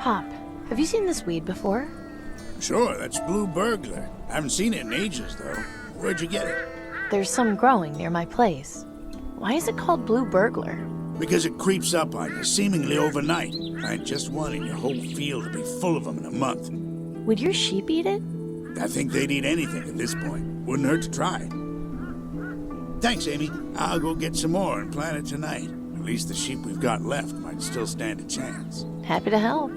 Pop, have you seen this weed before? Sure, that's blue burglar. I haven't seen it in ages, though. Where'd you get it? There's some growing near my place. Why is it called blue burglar? Because it creeps up on you, seemingly overnight. Find just one and your whole field will be full of them in a month. Would your sheep eat it? I think they'd eat anything at this point. Wouldn't hurt to try. Thanks, Amy. I'll go get some more and plant it tonight. At least the sheep we've got left might still stand a chance. Happy to help.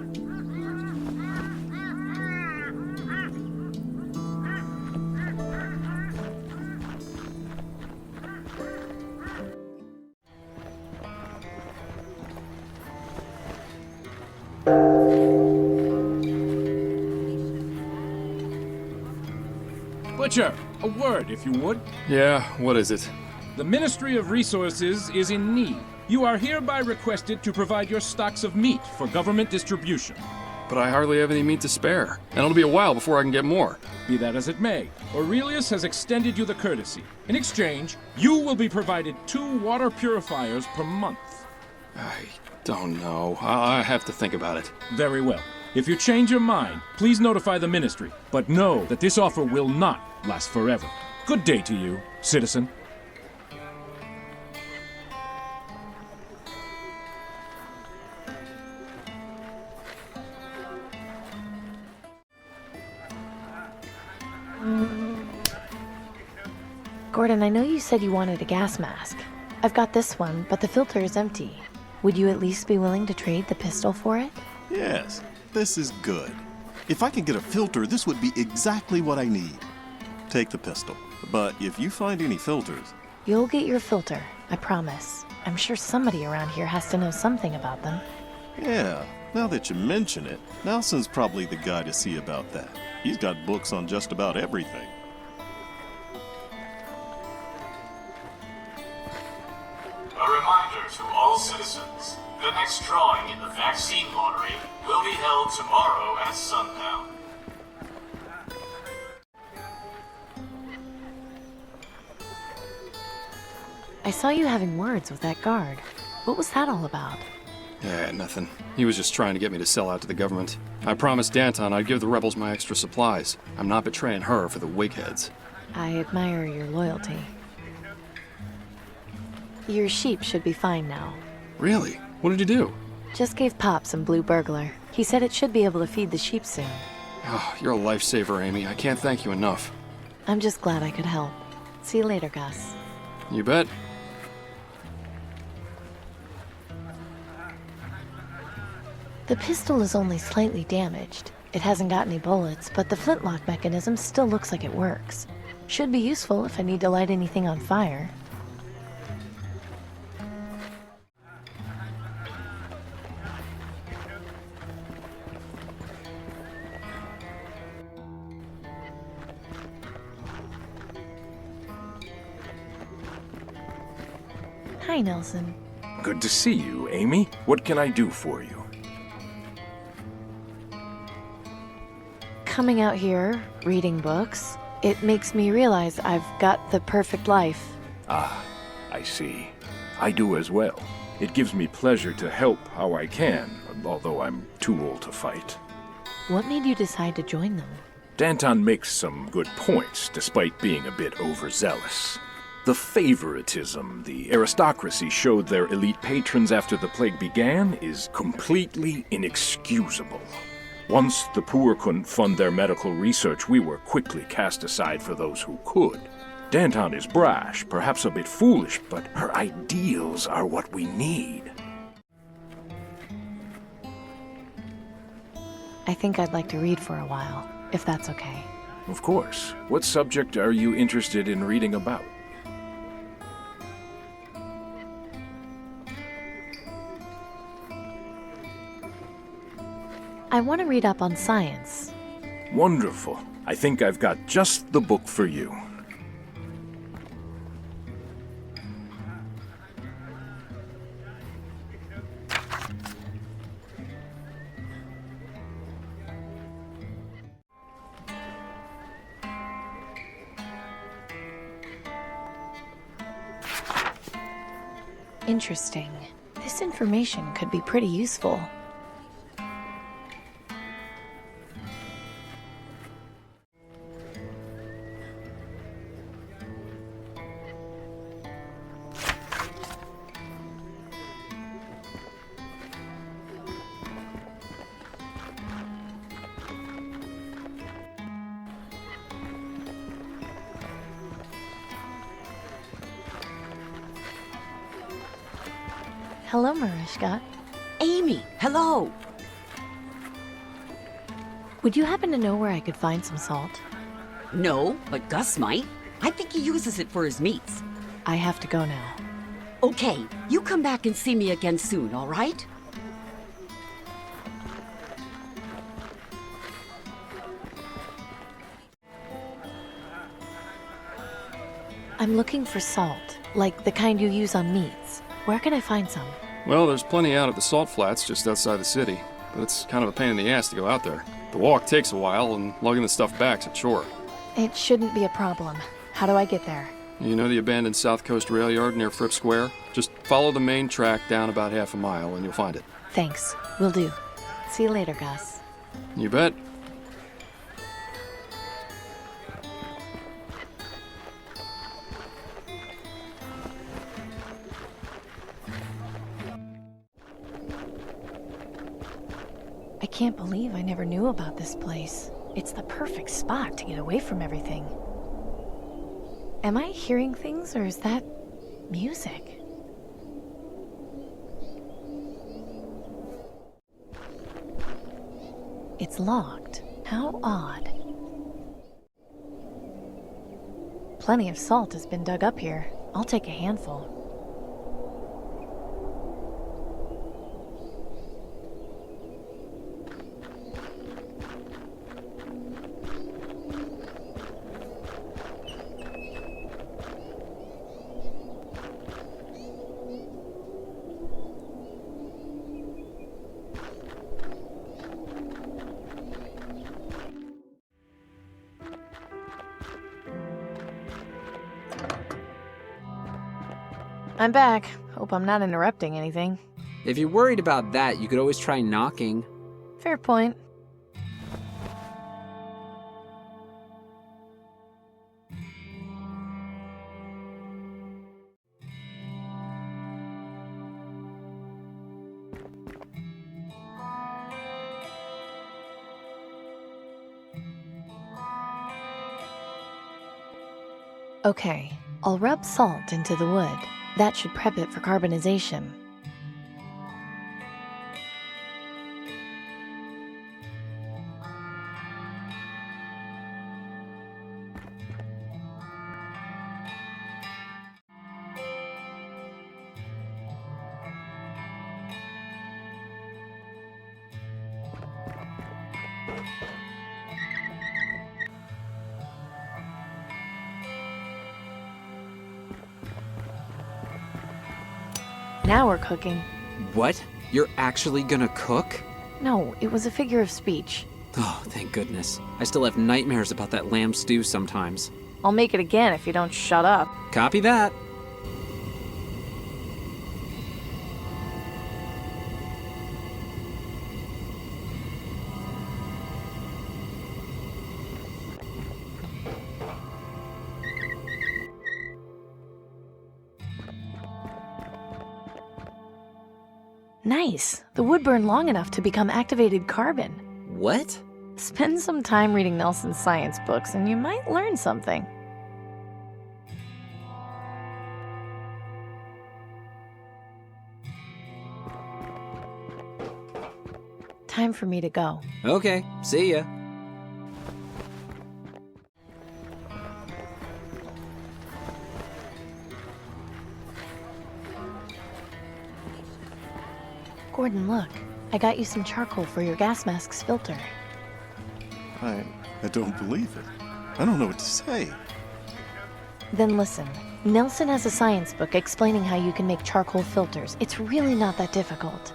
Butcher, a word, if you would. Yeah, what is it? The Ministry of Resources is in need. You are hereby requested to provide your stocks of meat for government distribution. But I hardly have any meat to spare, and it'll be a while before I can get more. Be that as it may, Aurelius has extended you the courtesy. In exchange, you will be provided 2 water purifiers per month. I don't know. I have to think about it. Very well. If you change your mind, please notify the Ministry, but know that this offer will not last forever. Good day to you, citizen. Gordon, I know you said you wanted a gas mask. I've got this one, but the filter is empty. Would you at least be willing to trade the pistol for it? Yes, this is good. If I can get a filter, this would be exactly what I need. Take the pistol, but if you find any filters... You'll get your filter, I promise. I'm sure somebody around here has to know something about them. Yeah, now that you mention it, Nelson's probably the guy to see about that. He's got books on just about everything. A reminder to all citizens, the next drawing in the vaccine lottery will be held tomorrow at sundown. I saw you having words with that guard. What was that all about? Yeah, nothing. He was just trying to get me to sell out to the government. I promised Danton I'd give the rebels my extra supplies. I'm not betraying her for the wigheads. I admire your loyalty. Your sheep should be fine now. Really? What did you do? Just gave Pop some blue burglar. He said it should be able to feed the sheep soon. Oh, you're a lifesaver, Amy. I can't thank you enough. I'm just glad I could help. See you later, Gus. You bet. The pistol is only slightly damaged. It hasn't got any bullets, but the flintlock mechanism still looks like it works. Should be useful if I need to light anything on fire. Hi, Nelson. Good to see you, Amy. What can I do for you? Coming out here, reading books, it makes me realize I've got the perfect life. Ah, I see. I do as well. It gives me pleasure to help how I can, although I'm too old to fight. What made you decide to join them? Danton makes some good points, despite being a bit overzealous. The favoritism the aristocracy showed their elite patrons after the plague began is completely inexcusable. Once the poor couldn't fund their medical research, we were quickly cast aside for those who could. Danton is brash, perhaps a bit foolish, but her ideals are what we need. I think I'd like to read for a while, if that's okay. Of course. What subject are you interested in reading about? I want to read up on science. Wonderful. I think I've got just the book for you. Interesting. This information could be pretty useful. Hello, Mariska. Amy, hello. Would you happen to know where I could find some salt? No, but Gus might. I think he uses it for his meats. I have to go now. Okay, you come back and see me again soon, all right? I'm looking for salt, like the kind you use on meats. Where can I find some? Well, there's plenty out at the salt flats just outside the city, but it's kind of a pain in the ass to go out there. The walk takes a while, and lugging the stuff back's a chore. It shouldn't be a problem. How do I get there? You know the abandoned South Coast rail yard near Fripp Square? Just follow the main track down about half a mile, and you'll find it. Thanks. Will do. See you later, Gus. You bet. I can't believe I never knew about this place. It's the perfect spot to get away from everything. Am I hearing things, or is that music? It's locked. How odd. Plenty of salt has been dug up here. I'll take a handful. I'm back. Hope I'm not interrupting anything. If you're worried about that, you could always try knocking. Fair point. Okay, I'll rub salt into the wood. That should prep it for carbonization. Now we're cooking. What? You're actually gonna cook? No, it was a figure of speech. Oh, thank goodness. I still have nightmares about that lamb stew sometimes. I'll make it again if you don't shut up. Copy that. Nice. The wood burned long enough to become activated carbon. What? Spend some time reading Nelson's science books and you might learn something. Time for me to go. Okay, see ya. Gordon, look. I got you some charcoal for your gas mask's filter. I don't believe it. I don't know what to say. Then listen. Nelson has a science book explaining how you can make charcoal filters. It's really not that difficult.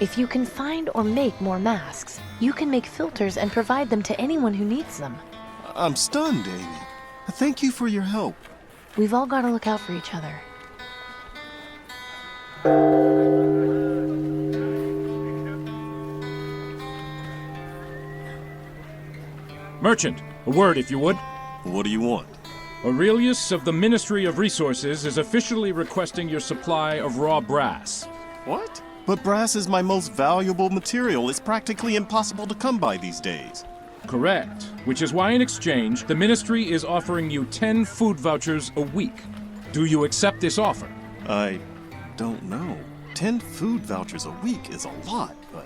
If you can find or make more masks, you can make filters and provide them to anyone who needs them. I'm stunned, Amy. Thank you for your help. We've all got to look out for each other. Merchant, a word if you would. What do you want? Aurelius of the Ministry of Resources is officially requesting your supply of raw brass. What? But brass is my most valuable material. It's practically impossible to come by these days. Correct. Which is why in exchange, the Ministry is offering you 10 food vouchers a week. Do you accept this offer? I don't know. 10 food vouchers a week is a lot, but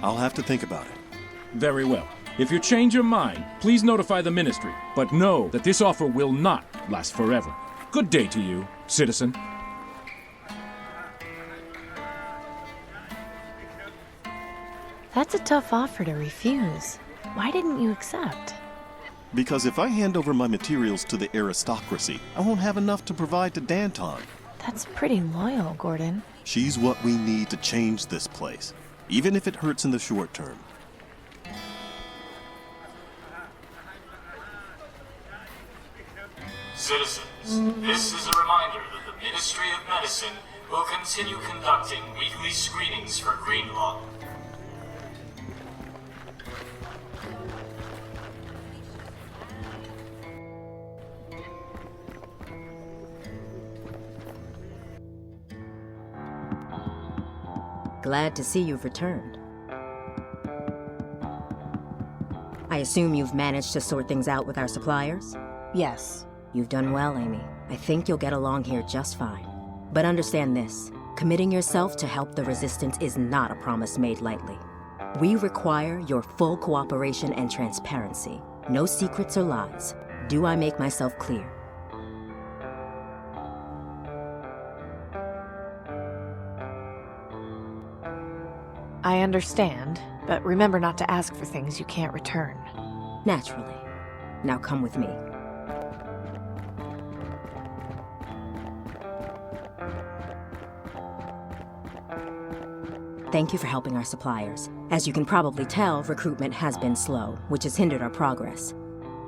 I'll have to think about it. Very well. If you change your mind, please notify the Ministry, but know that this offer will not last forever. Good day to you, citizen. That's a tough offer to refuse. Why didn't you accept? Because if I hand over my materials to the aristocracy, I won't have enough to provide to Danton. That's pretty loyal, Gordon. She's what we need to change this place, even if it hurts in the short term. Citizens, this is a reminder that the Ministry of Medicine will continue conducting weekly screenings for green lung. Glad to see you've returned. I assume you've managed to sort things out with our suppliers? Yes. You've done well, Amy. I think you'll get along here just fine. But understand this, committing yourself to help the Resistance is not a promise made lightly. We require your full cooperation and transparency. No secrets or lies. Do I make myself clear? I understand, but remember not to ask for things you can't return. Naturally. Now come with me. Thank you for helping our suppliers. As you can probably tell, recruitment has been slow, which has hindered our progress.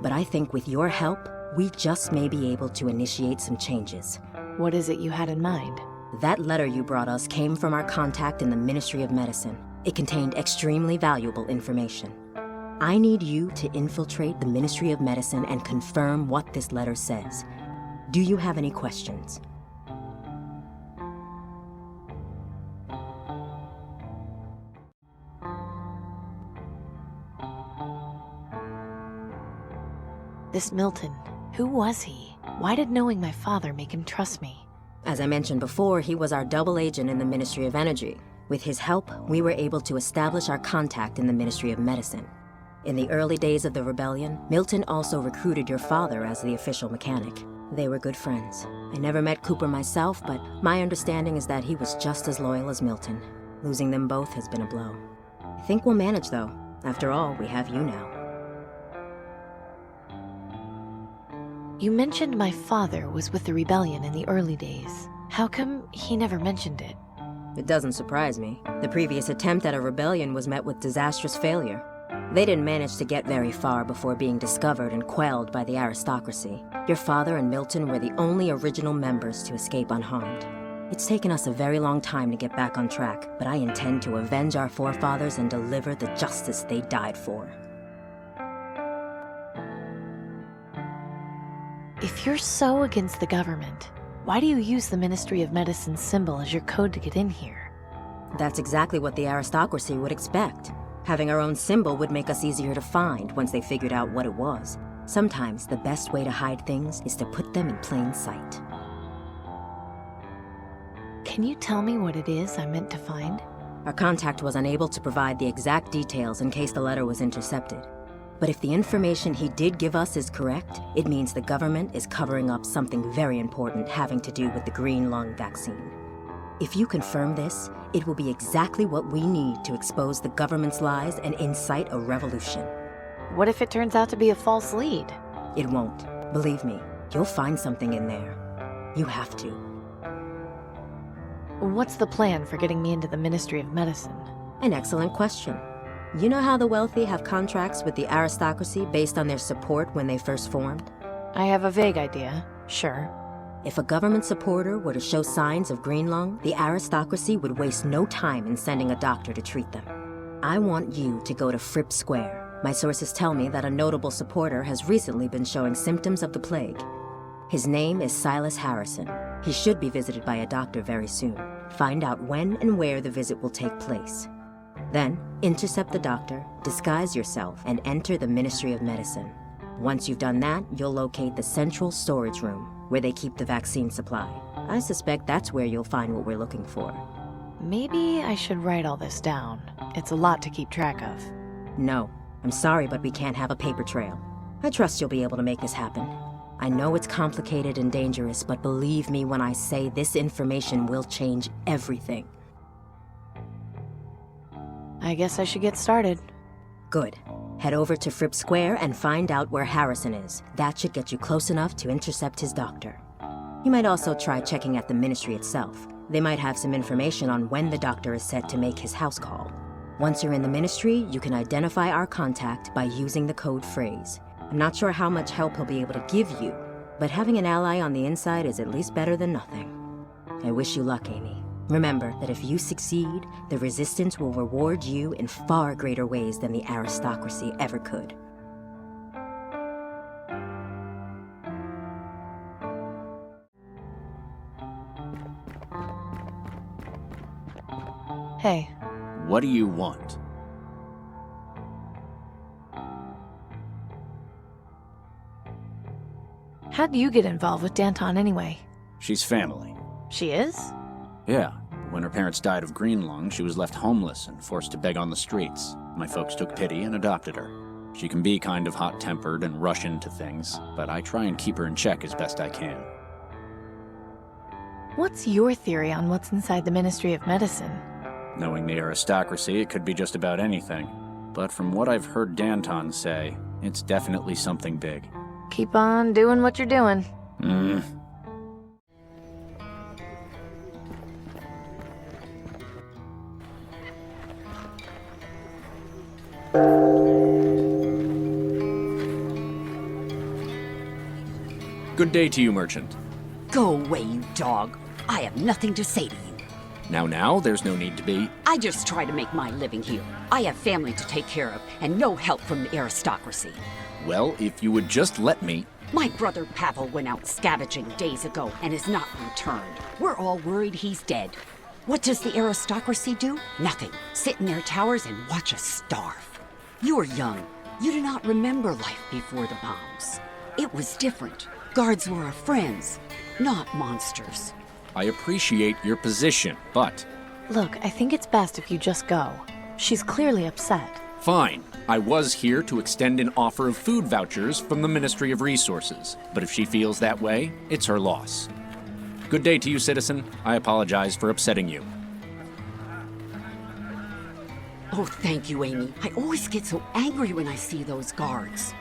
But I think with your help, we just may be able to initiate some changes. What is it you had in mind? That letter you brought us came from our contact in the Ministry of Medicine. It contained extremely valuable information. I need you to infiltrate the Ministry of Medicine and confirm what this letter says. Do you have any questions? This Milton, who was he? Why did knowing my father make him trust me? As I mentioned before, he was our double agent in the Ministry of Energy. With his help, we were able to establish our contact in the Ministry of Medicine. In the early days of the rebellion, Milton also recruited your father as the official mechanic. They were good friends. I never met Cooper myself, but my understanding is that he was just as loyal as Milton. Losing them both has been a blow. I think we'll manage, though. After all, we have you now. You mentioned my father was with the rebellion in the early days. How come he never mentioned it? It doesn't surprise me. The previous attempt at a rebellion was met with disastrous failure. They didn't manage to get very far before being discovered and quelled by the aristocracy. Your father and Milton were the only original members to escape unharmed. It's taken us a very long time to get back on track, but I intend to avenge our forefathers and deliver the justice they died for. If you're so against the government, why do you use the Ministry of Medicine's symbol as your code to get in here? That's exactly what the aristocracy would expect. Having our own symbol would make us easier to find once they figured out what it was. Sometimes the best way to hide things is to put them in plain sight. Can you tell me what it is I meant to find? Our contact was unable to provide the exact details in case the letter was intercepted. But if the information he did give us is correct, it means the government is covering up something very important having to do with the green lung vaccine. If you confirm this, it will be exactly what we need to expose the government's lies and incite a revolution. What if it turns out to be a false lead? It won't. Believe me, you'll find something in there. You have to. What's the plan for getting me into the Ministry of Medicine? An excellent question. You know how the wealthy have contracts with the aristocracy based on their support when they first formed? I have a vague idea, sure. If a government supporter were to show signs of green lung, the aristocracy would waste no time in sending a doctor to treat them. I want you to go to Fripp Square. My sources tell me that a notable supporter has recently been showing symptoms of the plague. His name is Silas Harrison. He should be visited by a doctor very soon. Find out when and where the visit will take place. Then, intercept the doctor, disguise yourself, and enter the Ministry of Medicine. Once you've done that, you'll locate the central storage room, where they keep the vaccine supply. I suspect that's where you'll find what we're looking for. Maybe I should write all this down. It's a lot to keep track of. No, I'm sorry, but we can't have a paper trail. I trust you'll be able to make this happen. I know it's complicated and dangerous, but believe me when I say this information will change everything. I guess I should get started. Good. Head over to Fripp Square and find out where Harrison is. That should get you close enough to intercept his doctor. You might also try checking at the Ministry itself. They might have some information on when the doctor is set to make his house call. Once you're in the Ministry, you can identify our contact by using the code phrase. I'm not sure how much help he'll be able to give you, but having an ally on the inside is at least better than nothing. I wish you luck, Amy. Remember that if you succeed, the Resistance will reward you in far greater ways than the aristocracy ever could. Hey, What do you want? how'd you get involved with Danton anyway? She's family. She is? Yeah. When her parents died of green lung, she was left homeless and forced to beg on the streets. My folks took pity and adopted her. She can be kind of hot-tempered and rush into things, but I try and keep her in check as best I can. What's your theory on what's inside the Ministry of Medicine? Knowing the aristocracy, it could be just about anything. But from what I've heard Danton say, it's definitely something big. Keep on doing what you're doing. Good day to you, merchant. Go away, you dog. I have nothing to say to you. Now, there's no need to be. I just try to make my living here. I have family to take care of, and no help from the aristocracy. Well, if you would just let me... My brother Pavel went out scavenging days ago and has not returned. We're all worried he's dead. What does the aristocracy do? Nothing. Sit in their towers and watch us starve. You are young. You do not remember life before the bombs. It was different. Guards were our friends, not monsters. I appreciate your position, but... Look, I think it's best if you just go. She's clearly upset. Fine. I was here to extend an offer of food vouchers from the Ministry of Resources, but if she feels that way, it's her loss. Good day to you, citizen. I apologize for upsetting you. Oh, thank you, Amy. I always get so angry when I see those guards.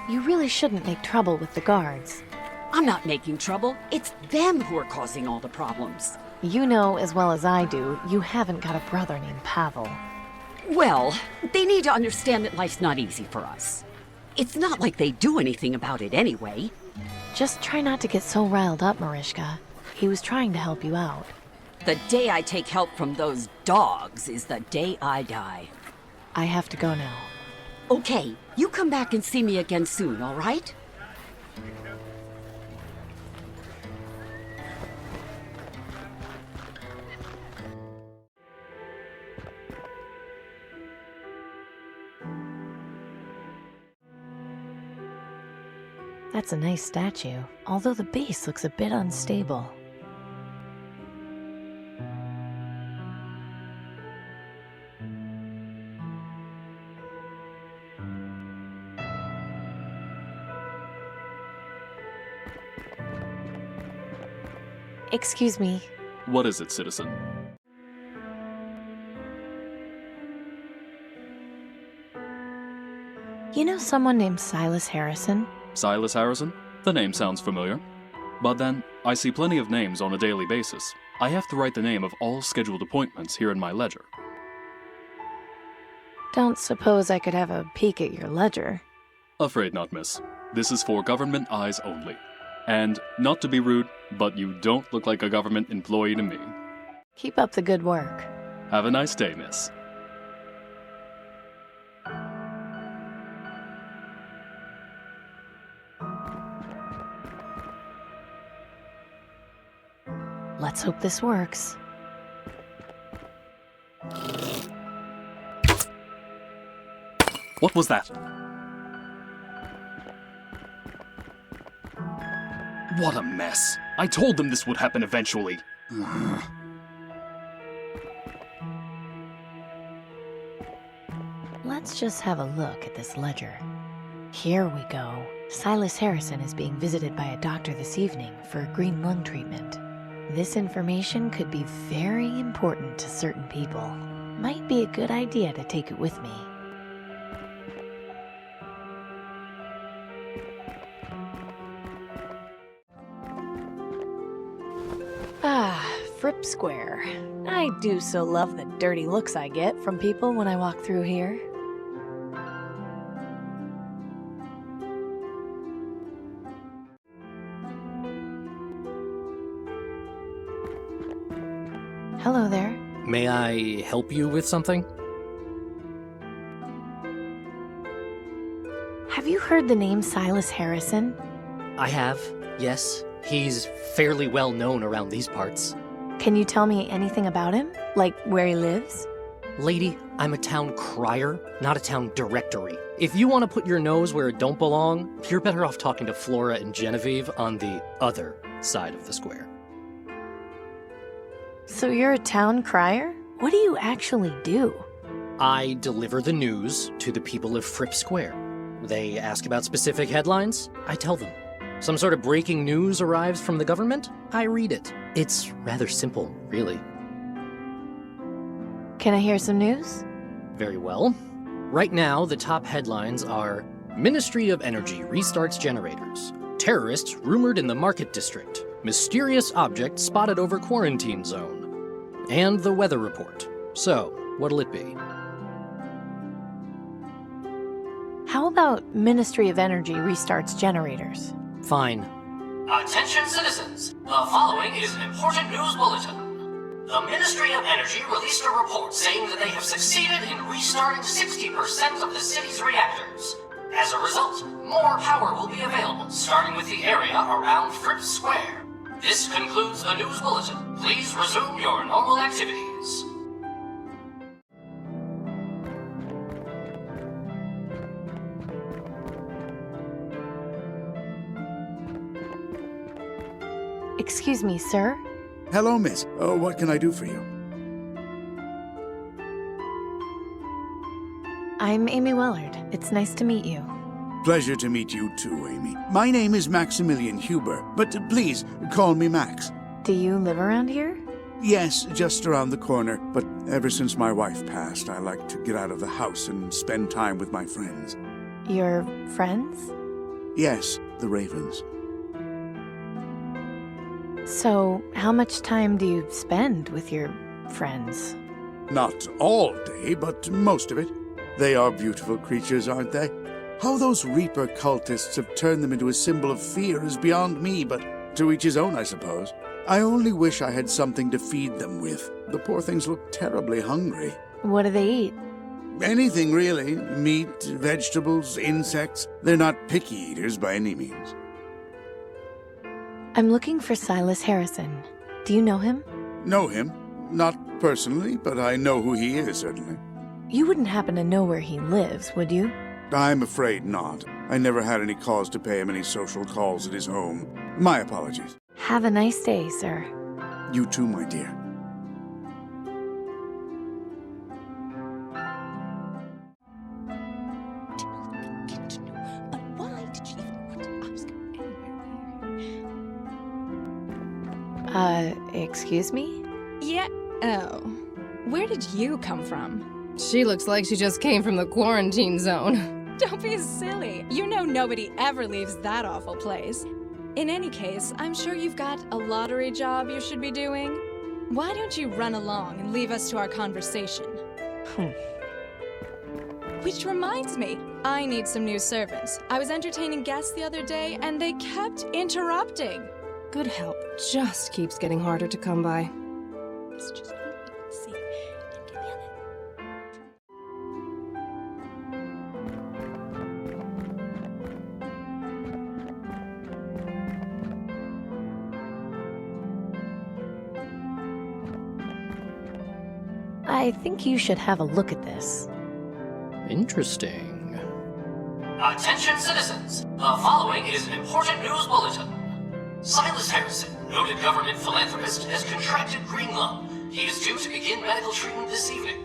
You really shouldn't make trouble with the guards. I'm not making trouble. It's them who are causing all the problems. You know as well as I do, you haven't got a brother named Pavel. Well, they need to understand that life's not easy for us. It's not like they do anything about it anyway. Just try not to get so riled up, Marishka. He was trying to help you out. The day I take help from those dogs is the day I die. I have to go now. Okay, you come back and see me again soon, all right? That's a nice statue, although the base looks a bit unstable. Excuse me. What is it, citizen? You know someone named Silas Harrison? Silas Harrison? The name sounds familiar. But then, I see plenty of names on a daily basis. I have to write the name of all scheduled appointments here in my ledger. Don't suppose I could have a peek at your ledger? Afraid not, miss. This is for government eyes only. And, not to be rude, but you don't look like a government employee to me. Keep up the good work. Have a nice day, miss. Let's hope this works. What was that? What a mess. I told them this would happen eventually. Let's just have a look at this ledger. Here we go. Silas Harrison is being visited by a doctor this evening for a green lung treatment. This information could be very important to certain people. Might be a good idea to take it with me. Fripp Square. I do so love the dirty looks I get from people when I walk through here. Hello there. May I help you with something? Have you heard the name Silas Harrison? I have, yes. He's fairly well known around these parts. Can you tell me anything about him? Like where he lives? Lady, I'm a town crier, not a town directory. If you want to put your nose where it don't belong, you're better off talking to Flora and Genevieve on the other side of the square. So you're a town crier? What do you actually do? I deliver the news to the people of Fripp Square. They ask about specific headlines, I tell them. Some sort of breaking news arrives from the government, I read it. It's rather simple, really. Can I hear some news? Very well. Right now, the top headlines are Ministry of Energy restarts generators. Terrorists rumored in the market district. Mysterious object spotted over quarantine zone. And the weather report. So, what'll it be? How about Ministry of Energy restarts generators? Fine. Attention citizens, the following is an important news bulletin. The Ministry of Energy released a report saying that they have succeeded in restarting 60% of the city's reactors. As a result, more power will be available, starting with the area around Fripp Square. This concludes the news bulletin. Please resume your normal activities. Excuse me, sir? Hello, miss. What can I do for you? I'm Amy Wellard. It's nice to meet you. Pleasure to meet you too, Amy. My name is Maximilian Huber, but please call me Max. Do you live around here? Yes, just around the corner, but ever since my wife passed, I like to get out of the house and spend time with my friends. Your friends? Yes, the Ravens. So, how much time do you spend with your friends? Not all day, but most of it. They are beautiful creatures, aren't they? How those Reaper cultists have turned them into a symbol of fear is beyond me, but to each his own, I suppose. I only wish I had something to feed them with. The poor things look terribly hungry. What do they eat? Anything, really. Meat, vegetables, insects. They're not picky eaters by any means. I'm looking for Silas Harrison. Do you know him? Know him? Not personally, but I know who he is, certainly. You wouldn't happen to know where he lives, would you? I'm afraid not. I never had any cause to pay him any social calls at his home. My apologies. Have a nice day, sir. You too, my dear. But why did she even want to ask anyway? Excuse me? Yeah. Oh. Where did you come from? She looks like she just came from the quarantine zone. Don't be silly. You know nobody ever leaves that awful place. In any case, I'm sure you've got a lottery job you should be doing. Why don't you run along and leave us to our conversation? Which reminds me, I need some new servants. I was entertaining guests the other day, and they kept interrupting. Good help just keeps getting harder to come by. It's just see. And get the other. I think you should have a look at this. Interesting. Attention citizens, the following is an important news bulletin. Silas Harrison, noted government philanthropist, has contracted green lung. He is due to begin medical treatment this evening.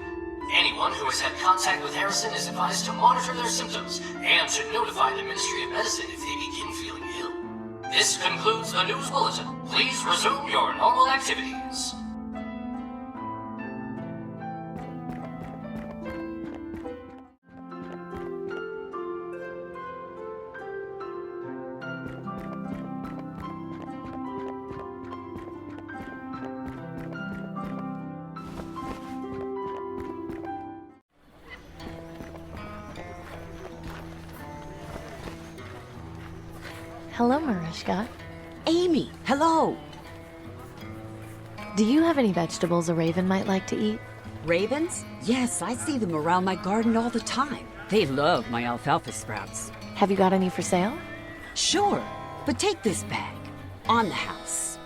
Anyone who has had contact with Harrison is advised to monitor their symptoms and to notify the Ministry of Medicine if they begin feeling ill. This concludes the news bulletin. Please resume your normal activities. Hello, Mariska. Amy, hello. Do you have any vegetables a raven might like to eat? Ravens? Yes, I see them around my garden all the time. They love my alfalfa sprouts. Have you got any for sale? Sure, but take this bag. On the house.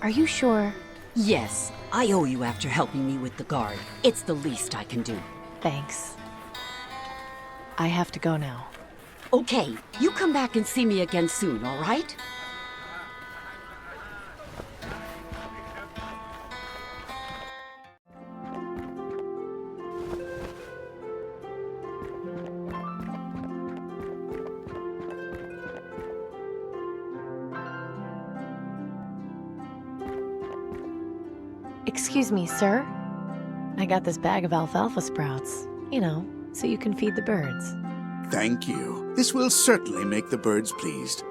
Are you sure? Yes, I owe you after helping me with the guard. It's the least I can do. Thanks. I have to go now. Okay, you come back and see me again soon, all right? Excuse me, sir. I got this bag of alfalfa sprouts. You know, so you can feed the birds. Thank you. This will certainly make the birds pleased.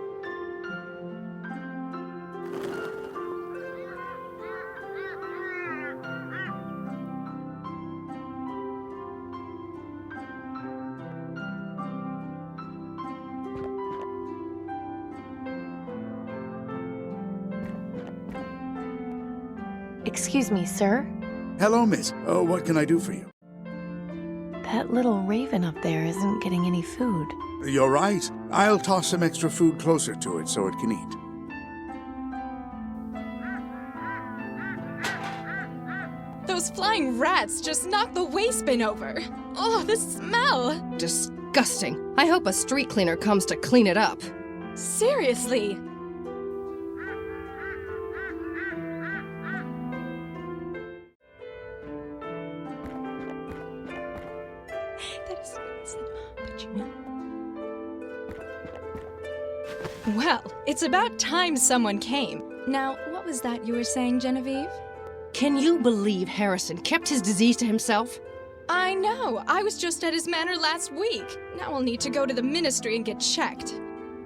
Excuse me, sir. Hello, miss. What can I do for you? That little raven up there isn't getting any food. You're right. I'll toss some extra food closer to it so it can eat. Those flying rats just knocked the waste bin over. Oh, the smell! Disgusting. I hope a street cleaner comes to clean it up. Seriously. That is but you know. Well, it's about time someone came. Now, what was that you were saying, Genevieve? Can you believe Harrison kept his disease to himself? I know. I was just at his manor last week. Now I'll need to go to the ministry and get checked.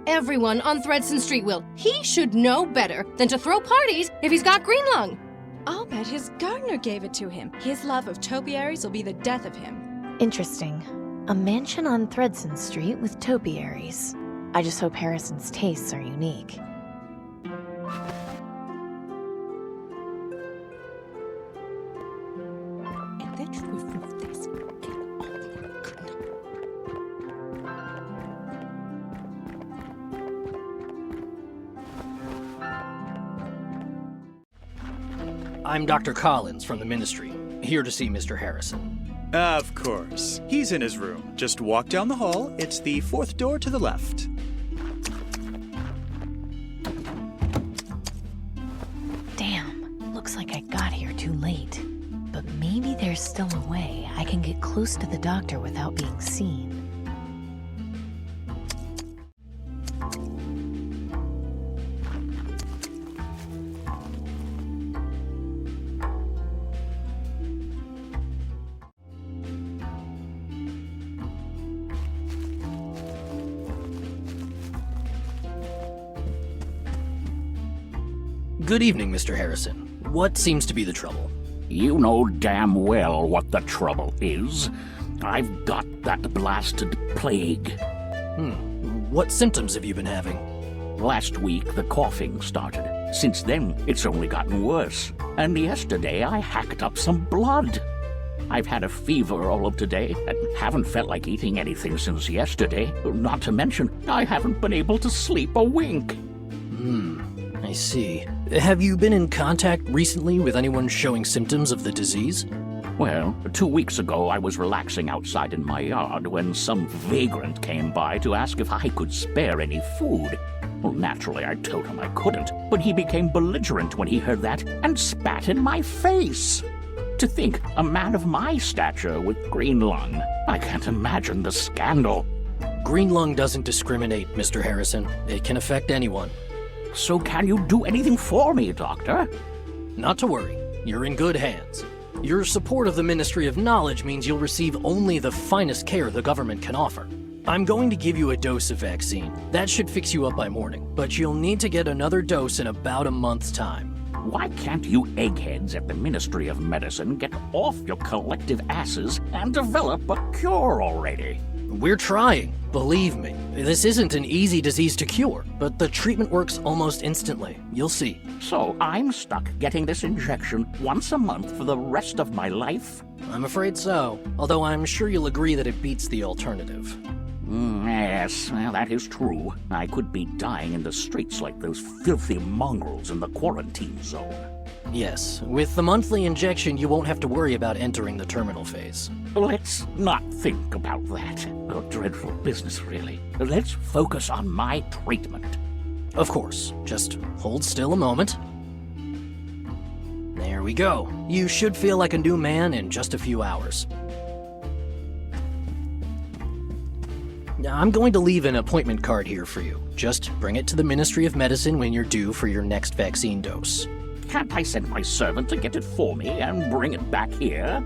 Everyone on Thredson Street will. He should know better than to throw parties if he's got green lung. I'll bet his gardener gave it to him. His love of topiaries will be the death of him. Interesting. A mansion on Thredson Street with topiaries. I just hope Harrison's tastes are unique. I'm Dr. Collins from the Ministry, here to see Mr. Harrison. Of course. He's in his room. Just walk down the hall. It's the fourth door to the left. Damn, looks like I got here too late. But maybe there's still a way I can get close to the doctor without being seen. Good evening, Mr. Harrison. What seems to be the trouble? You know damn well what the trouble is. I've got that blasted plague. What symptoms have you been having? Last week, the coughing started. Since then, it's only gotten worse. And yesterday, I hacked up some blood. I've had a fever all of today and haven't felt like eating anything since yesterday. Not to mention, I haven't been able to sleep a wink. I see. Have you been in contact recently with anyone showing symptoms of the disease? Well, 2 weeks ago I was relaxing outside in my yard when some vagrant came by to ask if I could spare any food. Well, naturally, I told him I couldn't, but he became belligerent when he heard that and spat in my face. To think, a man of my stature with green lung. I can't imagine the scandal. Green lung doesn't discriminate, Mr. Harrison. It can affect anyone. So can you do anything for me, Doctor? Not to worry. You're in good hands. Your support of the Ministry of Knowledge means you'll receive only the finest care the government can offer. I'm going to give you a dose of vaccine. That should fix you up by morning, but you'll need to get another dose in about a month's time. Why can't you eggheads at the Ministry of Medicine get off your collective asses and develop a cure already? We're trying, believe me. This isn't an easy disease to cure, but the treatment works almost instantly. You'll see. So I'm stuck getting this injection once a month for the rest of my life? I'm afraid so, although I'm sure you'll agree that it beats the alternative. Yes, well, that is true. I could be dying in the streets like those filthy mongrels in the quarantine zone. Yes, with the monthly injection, you won't have to worry about entering the terminal phase. Let's not think about that. A dreadful business, really. Let's focus on my treatment. Of course. Just hold still a moment. There we go. You should feel like a new man in just a few hours. I'm going to leave an appointment card here for you. Just bring it to the Ministry of Medicine when you're due for your next vaccine dose. Can't I send my servant to get it for me and bring it back here?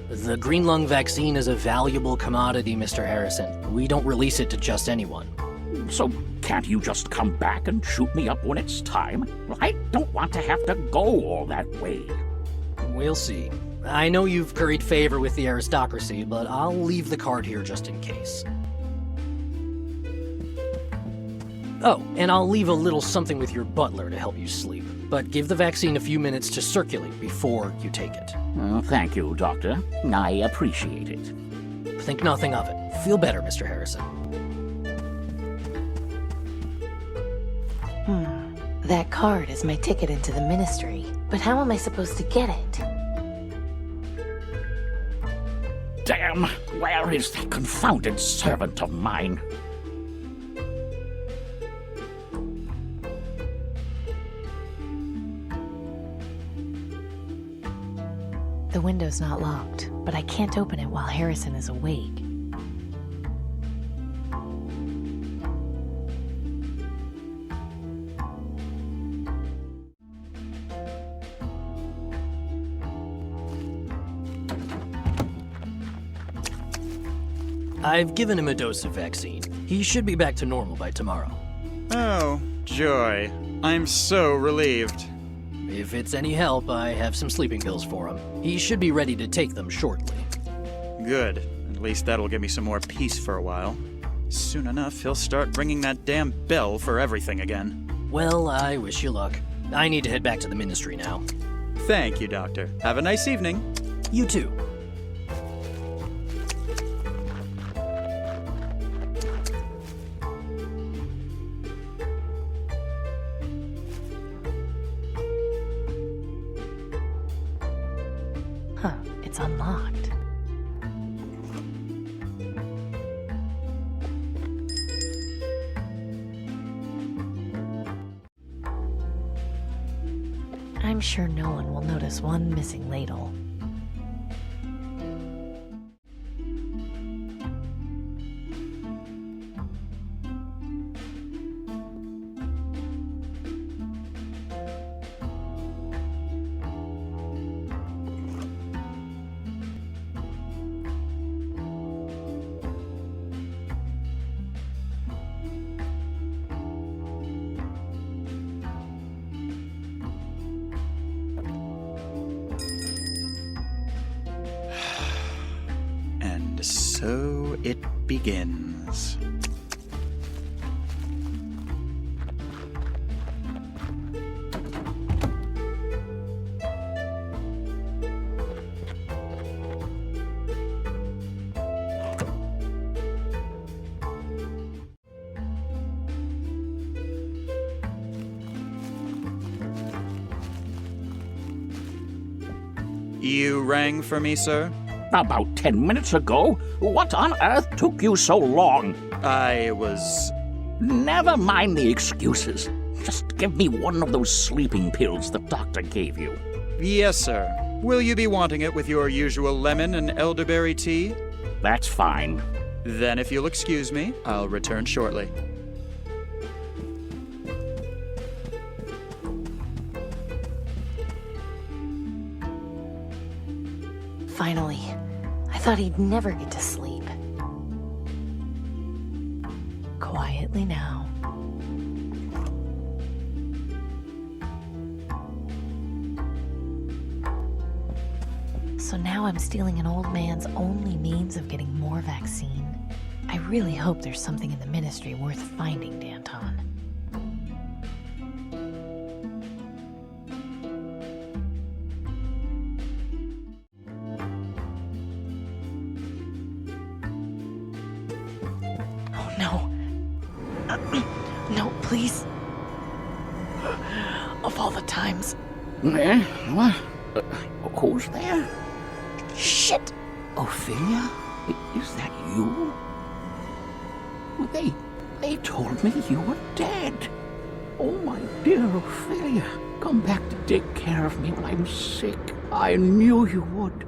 The green lung vaccine is a valuable commodity, Mr. Harrison. We don't release it to just anyone. So can't you just come back and shoot me up when it's time? I don't want to have to go all that way. We'll see. I know you've curried favor with the aristocracy, but I'll leave the card here just in case. Oh, and I'll leave a little something with your butler to help you sleep. But give the vaccine a few minutes to circulate before you take it. Oh, thank you, Doctor. I appreciate it. Think nothing of it. Feel better, Mr. Harrison. That card is my ticket into the Ministry. But how am I supposed to get it? Damn! Where is that confounded servant of mine? The window's not locked, but I can't open it while Harrison is awake. I've given him a dose of vaccine. He should be back to normal by tomorrow. Oh, joy. I'm so relieved. If it's any help, I have some sleeping pills for him. He should be ready to take them shortly. Good. At least that'll give me some more peace for a while. Soon enough, he'll start ringing that damn bell for everything again. Well, I wish you luck. I need to head back to the Ministry now. Thank you, Doctor. Have a nice evening. You too. Huh, it's unlocked. I'm sure no one will notice one missing ladle. So it begins. You rang for me, sir? About 10 minutes ago. What on earth took you so long? I was Never mind the excuses. Just give me one of those sleeping pills the doctor gave you. Yes, sir. Will you be wanting it with your usual lemon and elderberry tea? That's fine. Then if you'll excuse me, I'll return shortly. Finally. I thought he'd never get to sleep. Quietly now. So now I'm stealing an old man's only means of getting more vaccine. I really hope there's something in the Ministry worth finding, Danton. Oh no. No, please. Of all the times. What? Who's there? Shit! Ophelia? Is that you? Well, they told me you were dead. Oh, my dear Ophelia, come back to take care of me when I'm sick. I knew you would.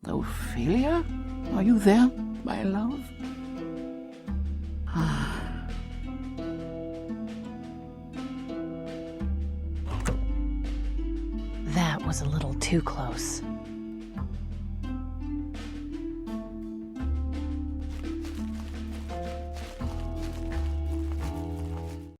Ophelia? Are you there, my love? That was a little too close.